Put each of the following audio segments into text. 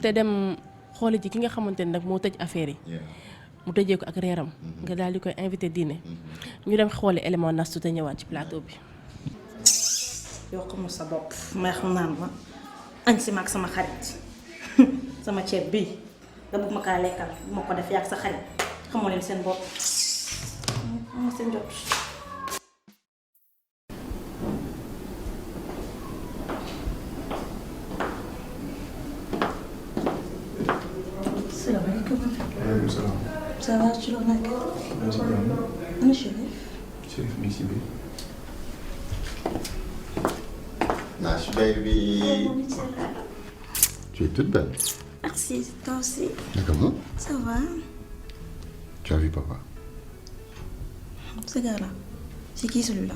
te dem xooli ci ki nga xamante ne nag moo tëj affaire yi mu tëjee ko ak reeram nga daal di koy invité dîner ñu dem xooli élément Nastu te ñëwaat ci plateau bi. yoo xamul sa bopp may xam naan ma añ si ma ak sama xarit sama ceeb bii nga bëgg ma kaa lekkal bu ma ko def yaag sa xarit xamoo leen seen bopp ma seen jot. salaamaaleykum. waaleykum salaam. ça va ci loolu nag. maa ngi si jàmm. ana Chérif. Chérif mi ngi si biir. Nash baby. Tu es toute belle. Merci, toi aussi. Comment? Ça va. Tu as vu papa? Ce gars-là, c'est qui celui-là?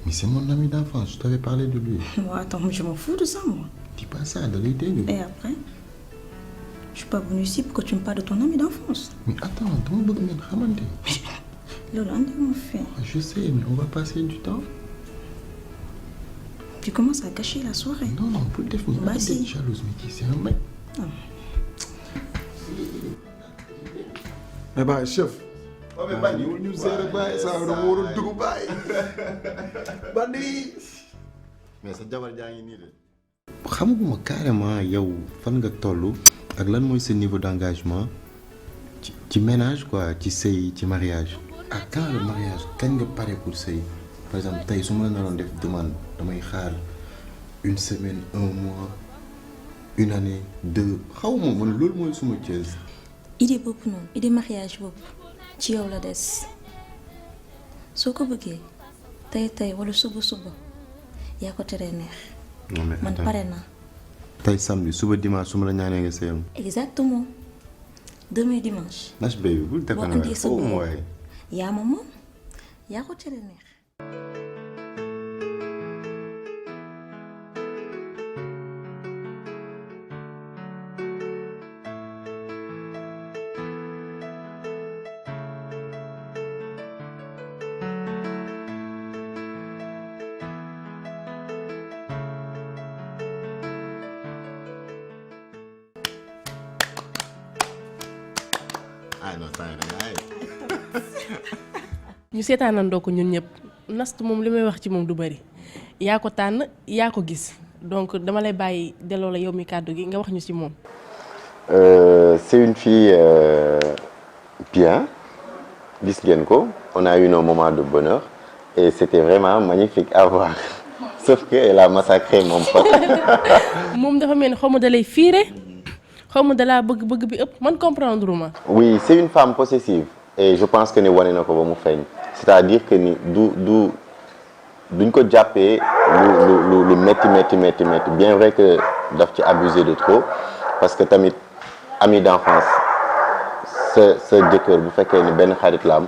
Mais c'est mon ami d'enfance, je t'avais parlé de lui. Bon, attends, je m'en fous de ça, moi. Dis pas ça, de l'idée. Et après? Je suis pas venue ici pour que tu me parles de ton ami d'enfance. Mais attends, ton bëgg ngeen xamante. Lola, on fait. Je sais, mais on va passer du temps. Tu commences à gâcher la soirée. Non, non, pour le définir. Bah si. T'es jalouse, mais c'est un mec. Non. mais bàyyi chef. Oh, mais Bandi, ñu seere bàyyi saa dama war a dugg bàyyi. Bandi. mais sa jabar jaa ngi nii de. xamaguma carrément yow fan nga toll ak lan mooy sa niveau d'engagement ci ménage quoi ci sëy ci mariage. ak quand le mariage kañ nga pare pour sëy par exemple tey su ma la naroon def demande damay xaar une semaine un mois une année deux xaw ma man loolu mooy suma Thiès. idée boobu noonu idée mariage boobu ci yow la des soo ko bëggee tey wala suba yaa ko teree neex. non mais man pare naa. tey samedi suba dimanche su ma la ñaanee nga sëyam. exactement demain dimanche. Nash baby bul boo andee sa bopp mooy. yaa ma moom yaa ko teree neex. ah non saa ñu seetaanandoo ko ñun ñëpp Nastu moom li may wax ci moom du bari yaa ko tànn yaa ko gis donc dama lay bàyyi delloo la yow mi kàddu gi nga wax ñu ci moom. c'est une fille bien gis ngeen ko on a eu nos moments de bonheur et c'était vraiment magnifique à voir sauf que elle a massacré mon pote. moom dafa mel ni xaw ma da lay fiire xaw ma da laa bëgg bi ëpp man comprendre ma. oui c'est une femme possessive et je pense que ni wane na ko ba mu feeñ c'est-à-dire que ni duñ ko jàppee lu métti bien vrai que daf ci abusé de trop parce que tamit ami d'enfance sa jëkkër bu fekkee ni benn xarit la am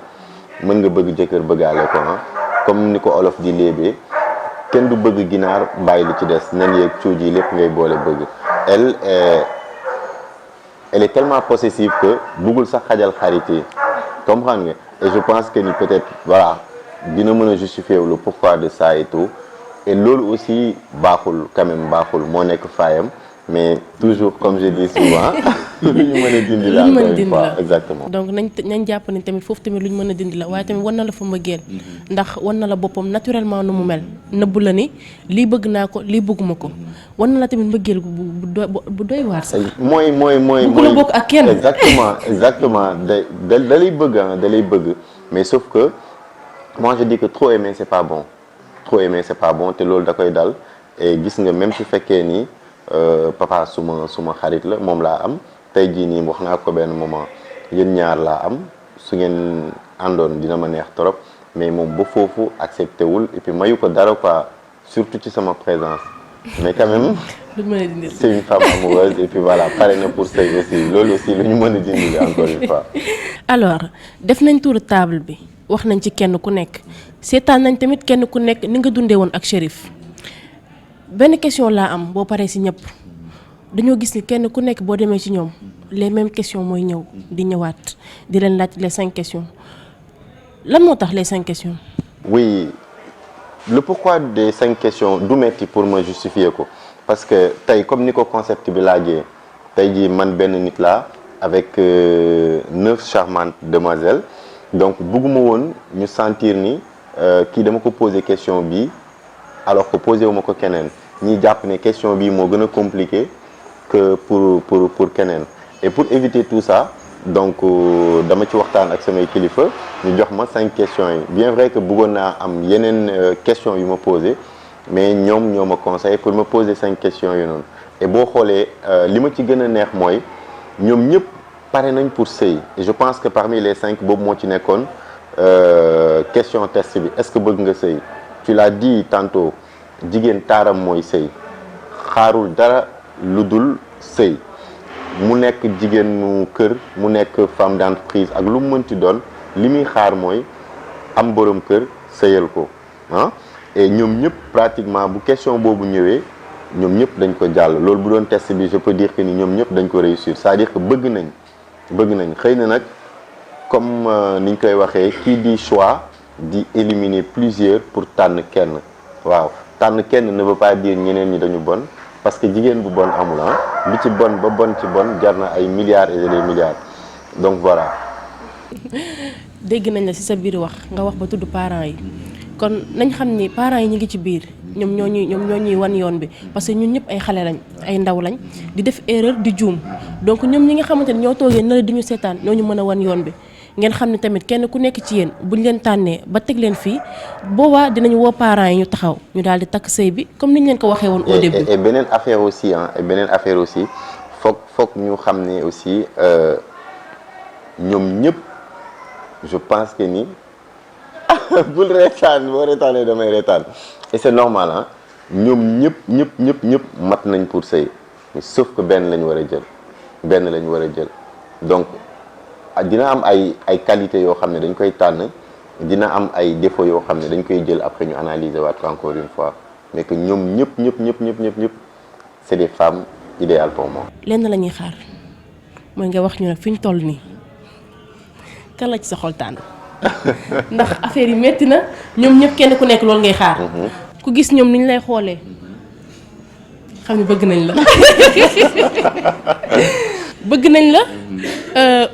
mën nga bëgg jëkkër bëggaale ko comme ni ko olof di léebee kenn du bëgg ginaar bàyyi li ci des nen yeeg cuuj yi lépp ngay boole bëgg elle est tellement possessive que bëggul sax xajal xarit yi comprendre nga et je pense que ni peut-être voilà dina mën a justifier le pourquoi de ça et tout et loolu aussi baaxul quand même baaxul moo nekk faayam mais toujours comme je dis souvent lu ñu mën a dindi la encore une fois exactement. donc nañ jàpp ni tamit foofu tamit lu ñu mën a dindi la waaye tamit wan na la fa mbëggeel ndax wan na la boppam naturellement nu mu mel nëbbu la ni lii bëgg naa ko lii bëgguma ko wan na la tamit mbëggeel bu doy waar sax. mooy bëgg la bokk ak kenn. exactement da lay bëgg mais sauf que moi je dis que trop aimer c'est pas bon te loolu da koy dal et gis nga même su fekkee ni papa suma xarit la moom laa am tey jii nii wax naa ko benn moment yéen ñaar laa am su ngeen àndoon dina ma neex trop mais moom ba foofu accepté wul et puis mayu ko dara quoi surtout ci sama présence mais quand même c'est une femme amoureuse et puis voilà pare na pour sëy aussi loolu aussi lu ñu mën a dindi encore une fois. alors def nañ tour table bi wax nañ ci kenn ku nekk seetaan nañ tamit kenn ku nekk ni nga dundee woon ak Chérif benn question laa am boo paree ci ñëpp dañoo gis ni kenn ku nekk boo demee ci ñoom les mêmes questions mooy ñëw di ñëwaat di leen laaj les 5 questions lan moo tax les 5 questions. oui le pourquoi des 5 questions du metti pour me justifier ko parce que tey comme ni ko concept bi laajee tey jii man benn nit laa avec 9 charmantes demoiselles donc bëgguma woon ñu sentir ni kii dama ko poser question bi alors que posé wu ma ko keneen ñiy jàpp ne question bi moo gën a compliqué que pour keneen et pour éviter tout ça donc dama ci waxtaan ak samay kilifa ñu jox ma 5 questions yi bien vrai que bëggoon naa am yeneen questions yu ma posé mais ñoom ñoo ma conseillé pour me poser 5 questions yu noonu et boo xoolee li ma ci gën a neex mooy ñoom ñëpp pare nañ pour sëy et je pense que parmi les 5 boobu moo ci nekkoon question test bi est-ce que bëgg nga sëy tu l'as dit tantôt jigéen taaram mooy sëy xaarul dara lu dul sëy mu nekk jigéenu kër mu nekk femme d'entreprise ak lu mu mënti doon li muy xaar mooy am borom kër sëyal ko ah et ñoom ñëpp pratiquement bu question boobu ñëwee ñoom ñëpp dañ ko jàll loolu bu doon test bi je peux dire que ni ñoom ñëpp dañ ko réussir c'est-à-dire que bëgg nañ xëy na nag comme niñ koy waxee kii di choix di éliminer plusieurs pour tànn kenn waaw tànn kenn ne veut pas dire ñeneen ñi dañu bon parce que jigéen bu bon amul ah lu ci bon ba bon ci bon jar na ay milliards et des milliards donc voilà. dégg nañ la ci sa biir wax nga wax ba tudd parents yi kon nañ xam ni parents yi ñu ngi ci biir ñoom ñoo ñuy wan yoon bi parce que ñun ñëpp ay xale lañ ay ndaw lañ di def erreur di juum donc ñoom ñi nga xamante ne ñoo toogee na la di ñu seetaan ñoo ñu mën a wan yoon bi. ngeen xam ne tamit kenn ku nekk ci yéen buñ leen tànnee ba teg leen fii boobaa dinañu woo parents yi ñu taxaw ñu daal di takk sëy bi comme niñ leen ko waxee woon au début. et beneen affaire aussi foog ñu xam ne aussi ñoom ñëpp je pense que ni bul reetaan boo reetaanee damay reetaan et c'est normal ah ñoom ñëpp mat nañ pour sëy sauf que benn lañ war a jël donc. dina am ay qualité yoo xam ne dañ koy tànn dina am ay défauts yoo xam ne dañ koy jël après ñu analyser waat encore une fois mais que ñoom ñëpp c'est des femmes idéales pour moi. lenn la ñuy xaar mooy nga wax ñu nag fi ñu toll nii kan la ci sa xol tànn ndax affaire yi metti na ñoom ñëpp kenn ku nekk loolu ngay xaar. ku gis ñoom ni ñu lay xoolee xam ne bëgg nañ la. bëgg nañ la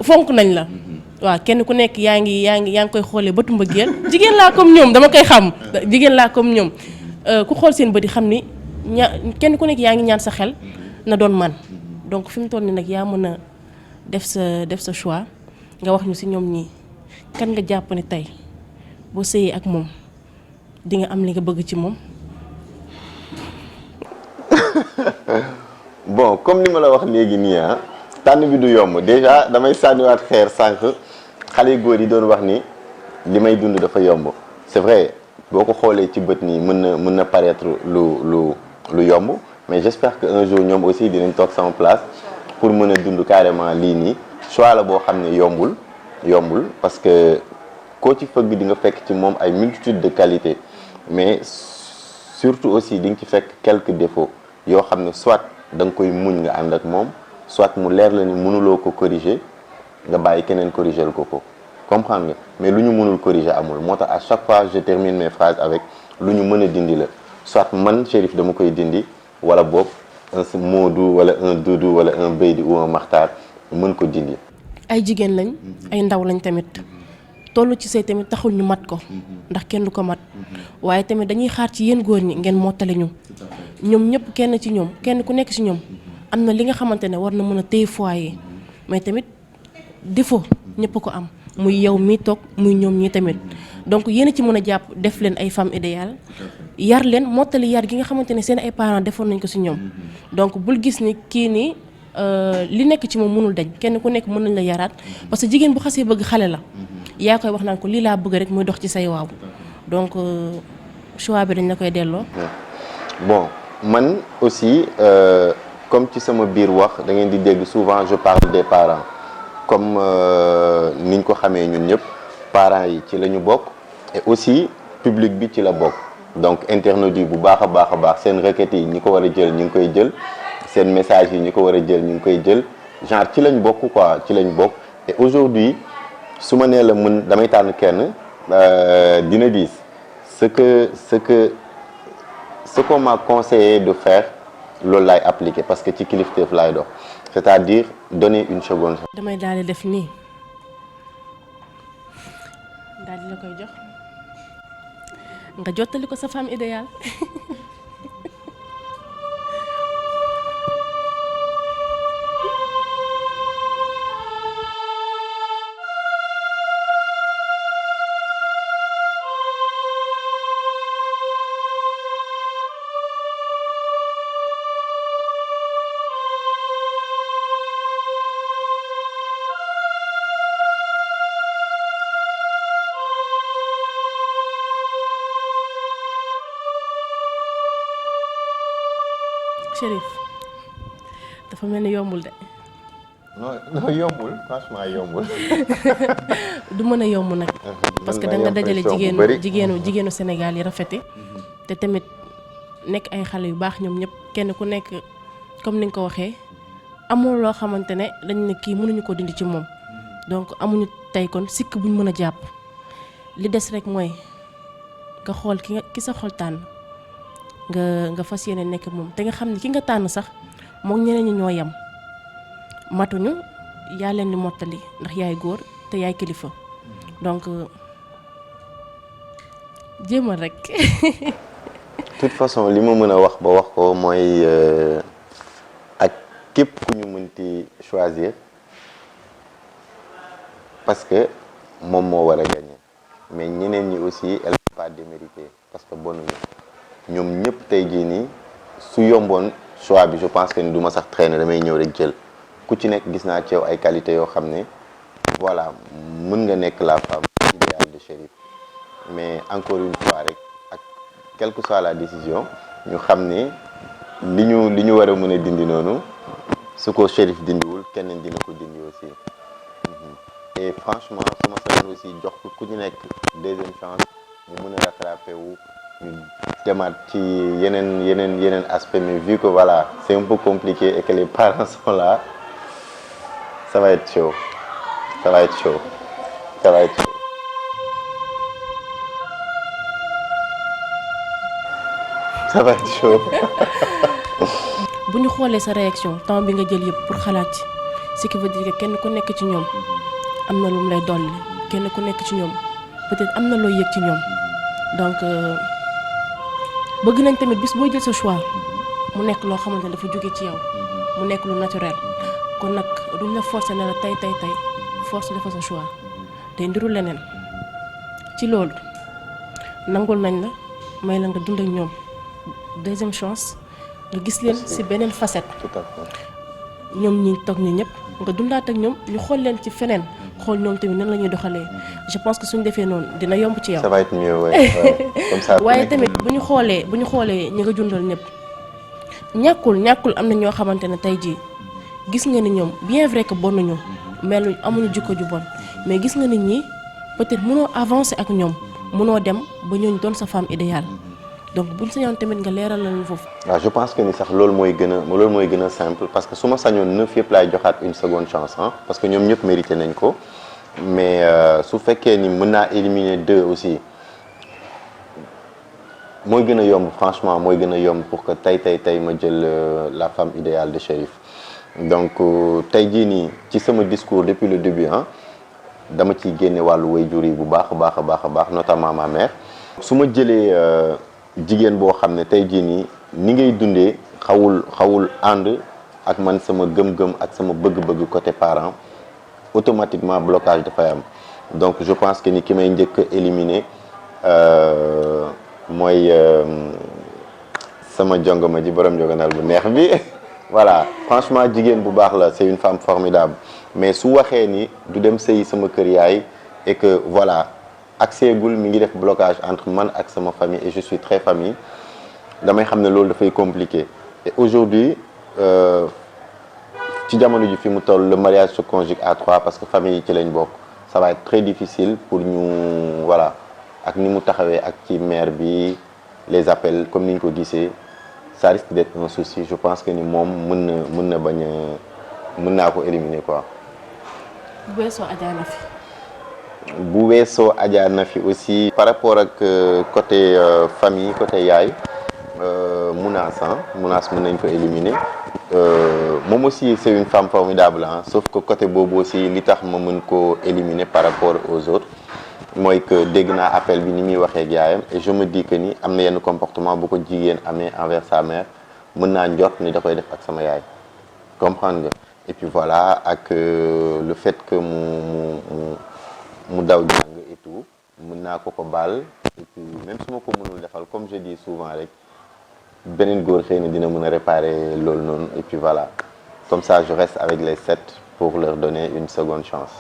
fonk nañ la waaw kenn ku nekk yaa ngi koy xoolee bëtu mbëggeel jigéen laa comme ñoom dama koy xam jigéen laa comme ñoom ku xool seen bët yi xam ni kenn ku nekk yaa ngi ñaan sa xel na doon man donc fi mu toll nii nag yaa mën a def sa choix nga wax ñu ci ñoom ñii kan nga jàpp ni tey boo sëyee ak moom di nga am li nga bëgg ci moom. bon comme ni ma la wax léegi nii ah. tànn bi du yomb déjà damay sànniwaat xeer sànq xale góor yi doon wax ni li may dund dafa yomb c'est vrai boo ko xoolee ci bët nii mën na paraître lu yomb mais j'espère que un jour ñoom aussi dinañ toog sama place pour mën a dund carrément lii nii choix la boo xam ne yombul parce que koo ci fëgg di nga fekk ci moom ay multitude de qualités mais surtout aussi di nga ci fekk quelques défauts yoo xam ne soit da nga koy muñ nga ànd ak moom soit mu leer la ni mënuloo ko corriger nga bàyyi keneen corriger ko comprendre nga mais lu ñu mënul corriger amul moo tax à chaque fois je termine mes phrases avec lu ñu mën a dindi la soit man Chérif dama koy dindi wala boog un Modou wala un Doudou wala un Beydi ou un Makhtar mën ko dindi. ay jigéen lañ ay ndaw lañ tamit tollu ci sëy tamit taxul ñu mat ko ndax kenn du ko mat waaye tamit dañuy xaar ci yéen góor ñi ngeen mottali ñu ñoom ñëpp kenn ku nekk ci ñoom. am na li nga xamante ne war na mën a téye foyer mais tamit défaut ñëpp ko am muy yow mi toog muy ñoom ñi tamit donc yéen a ci mën a jàpp def leen ay femmes idéales yar leen mottali yar gi nga xamante ne seen ay parents defoon nañ ko ci ñoom donc bul gis ni kii nii li nekk ci moom mënul dañ kenn ku nekk mën nañ la yaraat parce que jigéen bu xasee bëgg xale la yaa koy wax naan ko lii laa bëgg rek muy dox ci say waaw donc choix bi dañ la koy delloo. bon man aussi. comme ci sama biir wax da ngeen di dégg souvent je parle des parents comme niñ ko xamee ñun ñëpp parents yi ci la ñu bokk et aussi public bi ci la bokk donc internautes yi bu baax a baax seen requêtes yi ñi ko war a jël ñu ngi koy jël seen message yi ñi ko war a jël ñu ngi koy jël genre ci lañ bokk quoi ci lañ bokk et aujourd'hui su ma nee la damay tànn kenn dina diis ce qu'on m'a conseillé de faire loolu laay appliqué parce que ci kilifteef laay dox c'est-à-dire donner une seconde chance. damay daal di def nii daal di la koy jox nga jottali ko sa femme idéale. Chérif dafa mel ni yombul de. non yombul franchement yombul. du mën a yomb nag. parce que da nga dajale jigéenu Sénégal yi rafeti te tamit nekk ay xale yu baax ñoom ñëpp kenn ku nekk comme ni nga ko waxee amul loo xamante ne dañ ne kii mënuñu ko dindi ci moom donc amuñu tey kon sikk buñ mën a jàpp li des rek mooy nga xool ki sa xol tànn nga fas yéene nekk moom te nga xam ne ki nga tànn sax moom ñeneen ñi ñoo yem matuñu yaa leen di mottali ndax yaay góor te yaay kilifa donc jéemal rek. de toute façon li ma mën a wax ba wax ko mooy ak képp ku ñu mënti choisir parce que moom moo war a gagner mais ñeneen ñi aussi elle n'est pas déméritée parce que bonuñu ñoom ñëpp tey jii nii su yomboon choix bi je pense que ni du ma sax traîner damay ñëw rek jël ku ci nekk gis naa ci yow ay qualités yoo xam ne voilà mën nga nekk la femme idéale de Chérif mais encore une fois rek ak quelle que soit la décision ñu xam ne li ñu war a mën a dindi noonu su ko Chérif dindiwul keneen dina ko dindi aussi et franchement sama sañoon aussi jox ku ñu nekk deuxième chance mu mën a rattrapé wu ñu demaat ci yeneen aspect mais vu que voilà c'est un peu compliqué et que les parents sont là ça va être chaud ça va être chaud ça va être chaud. ça va être chaud. bu ñu xoolee sa réaction temps bi nga jël yëpp pour xalaat ci ce qui veut dire que kenn ku nekk ci ñoom am na lu mu lay dolli kenn ku nekk ci ñoom peut-être am na loo yëg ci ñoom donc bëgg nañ tamit bis booy jël sa choix mu nekk loo xamante ne dafa jóge ci yow mu nekk lu naturel kon nag duñ la forcer ne la tey force dafa sa choix te ndiru leneen ci loolu nangul nañ la may la nga dund ak ñoom deuxième chance nga gis leen ci beneen facette. tout à fait. ñoom ñi toog ñi ñëpp nga dundaat ak ñoom ñu xool leen ci feneen xool ñoom tamit nan la ñuy doxalee je pense que suñ defee noonu dina yomb ci yow. ça va être mieux ouais. Comme ça. waaye tamit bu ñu xoolee ñi nga jundal ñëpp ñàkkul am na ñoo xamante ne tey jii gis nga ni ñoom bien vrai que bonuñu mel amuñu jikko ju bon mais gis nga nit ñi peut-être mënoo avancer ak ñoom mënoo dem ba ñooñu doon sa femme idéale donc buñ sañoon tamit nga leeral lañu foofu. waaw je pense que ni sax loolu mooy gën a simple parce que su ma sañoon 9 yëpp laay joxaat une seconde chance parce que ñoom ñëpp mérité nañ ko mais su fekkee ni mën naa éliminer 2 aussi mooy gën a yomb franchement mooy gën a yomb pour que tey ma jël la femme idéale de Chérif donc tey jii nii ci sama discours depuis le début dama ciy génne wàllu waajur yi bu baax a baax notamment ma mère. su ma jëlee jigéen boo xam ne tey jii nii ni ngay dundee xawul ànd ak man sama gëm-gëm ak sama bëgg-bëgg côté parent automatiquement blocage dafay am donc je pense que ni ki may njëkk a éliminer mooy sama jongoma ji borom joganal bu neex bi voilà franchement jigéen bu baax la c'est une femme formidable mais su waxee ni du dem sëyi sama kër yaay et que voilà accès gul mi ngi def blocage entre man ak sama famille et je suis très famille damay xam ne loolu dafay compliqué et aujourd'hui ci jamono ji fi mu toll le mariage se conjugue à 3 parce que famille yi ci lañ bokk ça va être très difficile pour ñu voilà ak ni mu taxawee ak ci mère bi les appels comme ni ñu ko gisee ça risque d'être un souci je pense que ni moom mën na bañ a mën naa ko éliminer quoi. bu weesoo Adja Nafi. bu weesoo Adja Nafi aussi. par rapport ak côté famille côté yaay Mounass mën nañ ko éliminer moom aussi c'est une femme formidable hein, sauf que côté boobu aussi li tax ma mën ko éliminer par rapport aux autres mooy que dégg naa appel bi ni muy waxee ak yaayam et je me dis que ni am na yenn comportement bu ko jigéen amee envers sa mère mën naa njort ni da koy def ak sama yaay comprendre nga et puis voilà ak le fait que mu daw jàng et tout mën naa ko baal et puis même su ma ko mënul defal comme je dis souvent rek beneen góor xëy na dina mën a réparer loolu noonu et puis voilà comme ça je reste avec les 7 pour leur donner une seconde chance.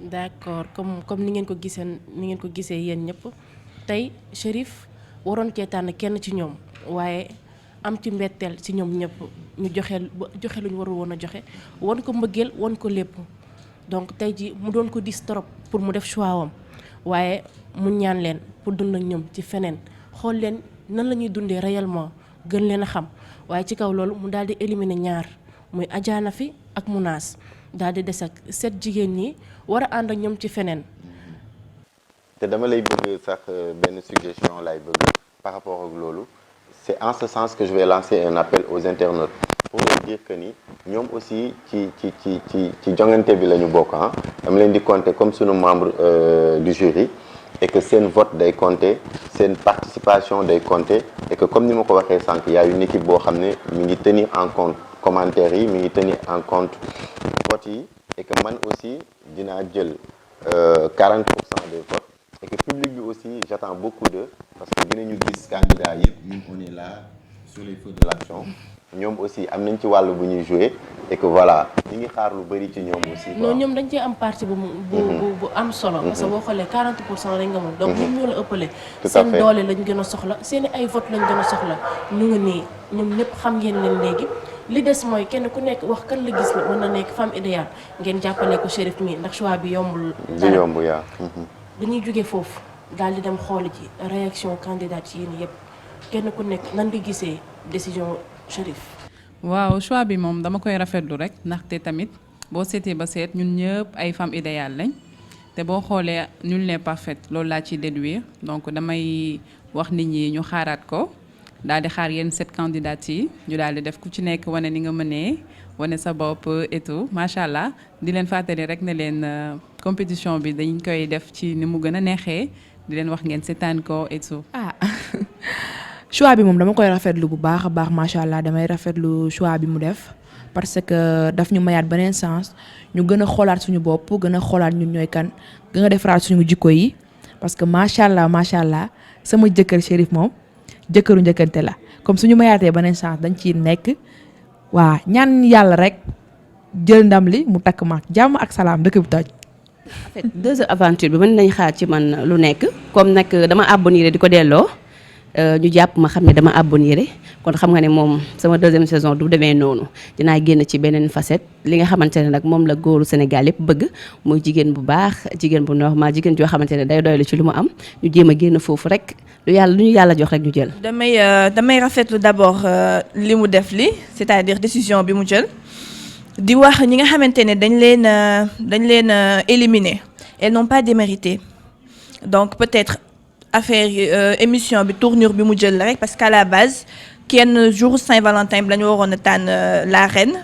d'accord comme ni ngeen ko gisee yéen ñëpp tey Chérif waroon cee tànn kenn ci ñoom waaye am ci mbetteel ci ñoom ñëpp ñu joxe lu ñu warul woon a joxe won ko mbëggeel won ko lépp donc tey ji mu doon ko dis trop pour mu def choix wam waaye mu ñaan leen pour dund ak ñoom ci feneen xool leen nan la ñuy dundee réellement gën leen a xam waaye ci kaw loolu mu daal di éliminer ñaar muy Adja Nafi ak Mounass daal di des ak 7 jigéen ñi war a ànd ak ñoom ci feneen. te dama lay bëgg sax benn suggestion lay bëgg par rapport ak loolu c'est en ce sens que je vais lancer un appel aux internautes pour leur dire que ni ñoom aussi ci jongante bi la ñu bokk ah dama leen di compter comme sunu membre du jury et que seen vote day compter seen participation day compter et que comme ni ma ko waxee sànq y a une équipe boo xam ne mi ngi tenir en compte commentaires yi mi ngi tenir en compte votes yi et que man aussi dinaa jël 40% des votes et que public bi aussi j'attends beaucoup d'eux parce que dinañu gis candidats yëpp ñun on est là sur les feux de l'action ñoom aussi am nañ ci wàll bu ñuy jouer et que voilà ñu ngi xaar lu bari ci ñoom aussi. non ñoom dañ cee am partie bu am solo. parce que boo xoolee 40% lañ nga moom. donc ñoom ñoo la ëppale. seen doole lañ gën a soxla seen ay vote lañ gën a soxla ñu ngi nii ñoom ñëpp xam ngeen leen léegi. li des mooy kenn ku nekk wax kan la gis ne mën na nekk femme idéale ngeen jàppale ko Chérif mi ndax choix bi yombul. du yomb yaa. dañuy jóge foofu daal di dem xooli ci réaction candidate yi yëpp kenn ku nekk nan nga gisee décision Chérif. waaw choix bi moom dama koy rafetlu rek ndaxte tamit boo seetee ba seet ñun ñëpp ay femmes idéales lañ te boo xoolee nul n'est parfait loolu laa ciy déduire donc damay wax nit ñi ñu xaaraat ko. daal di xaar yenn 7 candidates yi ñu daal di def ku ci nekk wane ni nga mënee wane sa bopp et tout macha allah di leen fàttali rek ne leen compétition bi dañ koy def ci ni mu gën a neexee di leen wax ngeen seetaan ko et tout. choix bi moom dama koy rafetlu bu baax a baax macha allah damay rafetlu choix bi mu def parce que daf ñu mayaat beneen sens ñu gën a xoolaat suñu bopp gën a xoolaat ñun ñooy kan gën a defaraat suñu jikko yi parce que macha allah sama jëkkër Chérif moom. jëkkëru njëkkante la comme suñu mayaatee beneen chance dañ ciy nekk waa ñaan yàlla rek jël ndam li mu takk ma jàmm ak salaam dëkk bi toj. en fait 2 aventure bi mën nañ xaar ci man lu nekk comme nag dama abonné di ko delloo ñu jàpp ma xam ne dama abonné kon xam nga ne moom sama 2e saison du demee noonu dinaa génn ci beneen facette li nga xamante ne nag moom la góoru Sénégal yëpp bëgg muy jigéen bu baax jigéen bu normal jigéen joo xamante ne day doylu ci lu mu am ñu jéem a génn foofu rek lu ñu yàlla jox rek ñu jël. damay rafetlu d'abord li mu def li c'est-à-dire décision bi mu jël di wax ñi nga xamante ne dañ leen éliminer elles n'ont pas démérité donc peut-être affaire émission bi tournure bi mu jël la rek parce qu'à la base kenn jour Saint-Valentin bi la ñu waroon a tànn la reine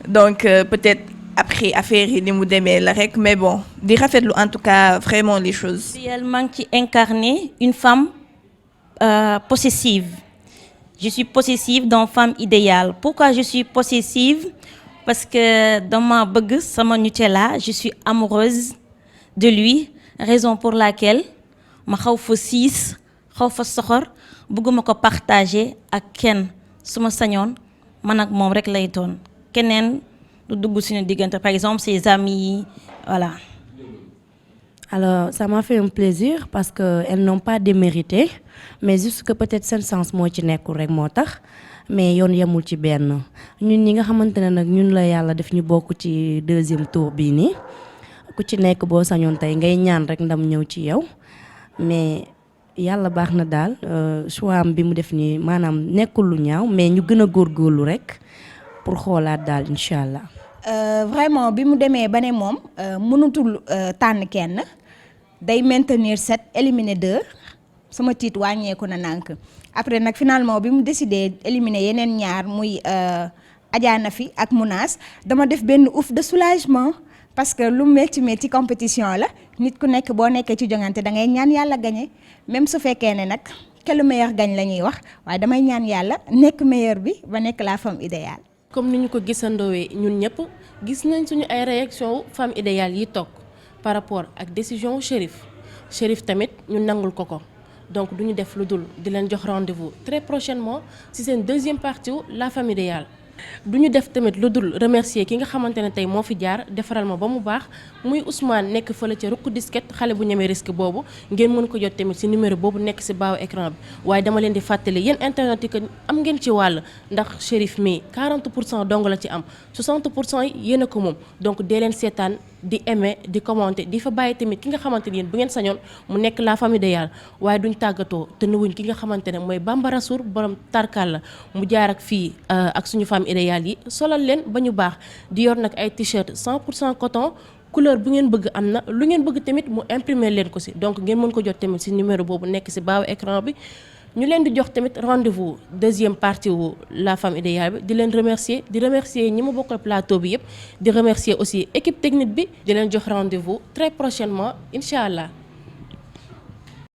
donc peut-être après affaire yi ni mu demee la rek mais bon di rafetlu en tout cas vraiment les choses. réellement ci incarner une femme possessive. Je suis possessive d'une femme idéale. Pourquoi je suis possessive? Parce que dans ma bëgg sama Nutella, je suis amoureuse de lui, raison pour laquelle ma xaw fa siis xaw fa soxor bëgguma ko partager ak kenn su ma sañoon man ak moom rek lay doon keneen du dugg suñu diggante par exemple ses amis voilà. Alors ça m'a fait un plaisir parce que elles n'ont pas démérité mais juste que peut-être seen sens moo ci nekkul rek moo tax mais yoon yemul ci benn ñun ñi nga xamante ne nag ñun la yàlla def ñu bokk ci 2e tour bii nii ku ci nekk boo sañoon tey ngay ñaan rek ndam ñëw ci yow mais yàlla baax na daal choix am bi mu def nii maanaam nekkul lu ñaaw mais ñu gën a góorgóorlu rek pour xoolaat daal incha allah. Vraiment bi mu demee ba ne moom mënutul tànn kenn day maintenir 7 éliminer 2 sama tiit wàññeeku na nànk après nag finalement bi mu décidé éliminer yeneen ñaar muy Adja Nafi ak Mounas dama def benn ouf de soulagement parce que lu métti compétition la nit ku nekk boo nekkee ci jongante da ngay ñaan yàlla gagné même su fekkee ne nag que le meilleur gagne la ñuy wax waaye damay ñaan yàlla nekk meilleur bi ba nekk la femme idéale. comme ni ñu ko gisandoowee ñun ñëpp gis nañ suñu ay réaction femme idéale yi toog par rapport ak décision wu Chérif tamit ñu nangul ko donc du ñu def lu dul di leen jox rendez-vous très prochainement ci seen deuxième partie wu la femme idéale. du ñu def tamit lu dul remercier ki nga xamante ne tey moo fi jaar defaral ma ba mu baax muy Ousmane nekk fële ca rukk disquette xale bu ñemee risque boobu ngeen mën ko jot tamit ci numéro boobu nekk ci baawu écran bi waaye dama leen di fàttali yéen internet yi que am ngeen ci wàll ndax Chérif mi 40% dong la ci am 60% yi yéen a ko moom donc dee leen seetaan di aimer di commenter di fa bàyyi tamit ki nga xamante ni yéen bu ngeen sañoon mu nekk la famille idéale waaye duñ tàggatoo te nuwuñ ki nga xamante ne mooy Bambara Sour borom tarkal la mu jaar ak fii ak suñu femme idéale yi solal leen ba ñu baax di yor nag ay t-shirt 100% coton couleur bu ngeen bëgg am na lu ngeen bëgg tamit mu imprimer leen ko ci donc ngeen mën ko jot tamit ci numéro boobu nekk ci baawu écran bi ñu leen di jox tamit rendez-vous deuxième partie wu la femme idéale bi di leen remercier ñi ma bokkal plateau bi yëpp di remercier aussi équipe technique bi di leen jox rendez-vous très prochainement incha allah.